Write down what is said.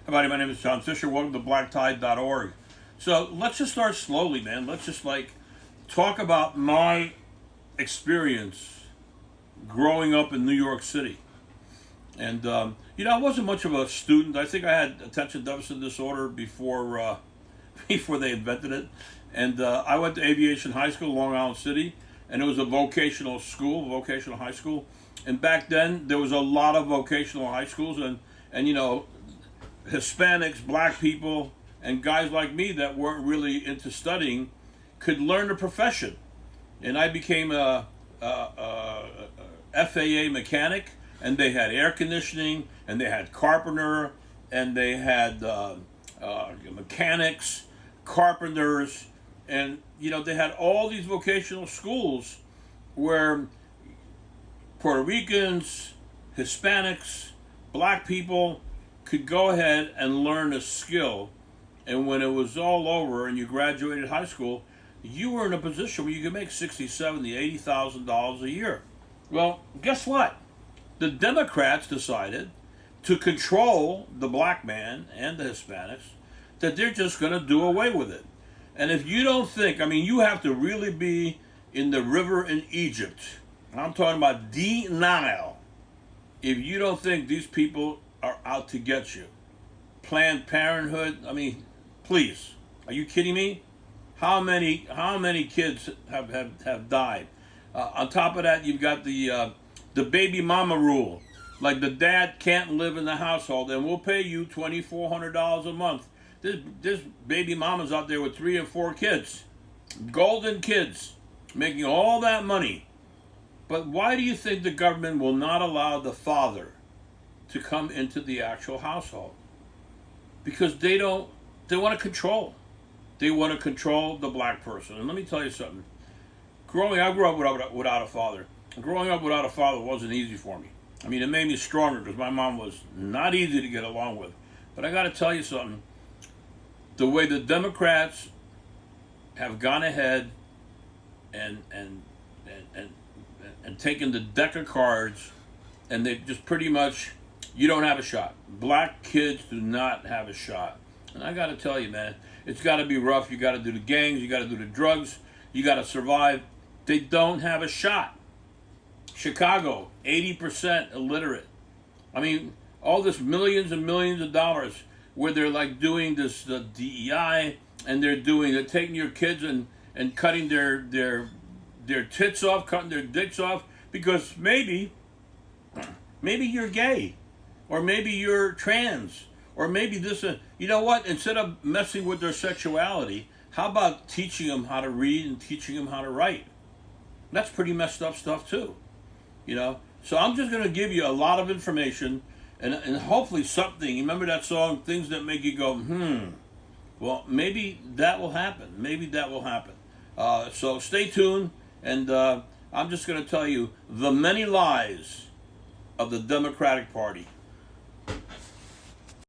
Everybody, my name is John Fisher. Welcome to blacktide.org. So let's just start slowly, man. Let's just talk about my experience growing up in New York City. And I wasn't much of a student. I think I had attention deficit disorder before before they invented it. And I went to Aviation High School, Long Island City, and it was a vocational school, vocational high school. And back then, there was a lot of vocational high schools, and Hispanics, black people, and guys like me that weren't really into studying could learn a profession. And I became a FAA mechanic, and they had air conditioning, and they had carpenter, and they had mechanics, carpenters, and they had all these vocational schools where Puerto Ricans, Hispanics, black people could go ahead and learn a skill, and when it was all over and you graduated high school, you were in a position where you could make $60,000, $70,000, $80,000 a year. Well, guess what? The Democrats decided to control the black man and the Hispanics, that they're just going to do away with it. And if you don't think, you have to really be in the river in Egypt. I'm talking about denial. If you don't think these people are out to get you. Planned Parenthood, please. Are you kidding me? How many kids have died? On top of that, you've got the baby mama rule. Like the dad can't live in the household, and we'll pay you $2,400 a month. There's baby mamas out there with 3 and 4 kids, golden kids, making all that money. But why do you think the government will not allow the father to come into the actual household? Because they want to control. They want to control the black person. And let me tell you something. I grew up without a father. Growing up without a father wasn't easy for me. It made me stronger because my mom was not easy to get along with. But I got to tell you something. The way the Democrats have gone ahead and taken the deck of cards, and they just pretty much, you don't have a shot. Black kids do not have a shot. And I got to tell you, man, it's got to be rough. You got to do the gangs. You got to do the drugs. You got to survive. They don't have a shot. Chicago, 80% illiterate. All this millions and millions of dollars where they're doing this DEI, and they're taking your kids and cutting their tits off, cutting their dicks off, because maybe you're gay, or maybe you're trans, or maybe this. You know what? Instead of messing with their sexuality, how about teaching them how to read and teaching them how to write? That's pretty messed up stuff too. So I'm just going to give you a lot of information, and hopefully something. Remember that song, Things That Make You Go, Well, maybe that will happen. Maybe that will happen. So stay tuned, and I'm just going to tell you the many lies of the Democratic Party.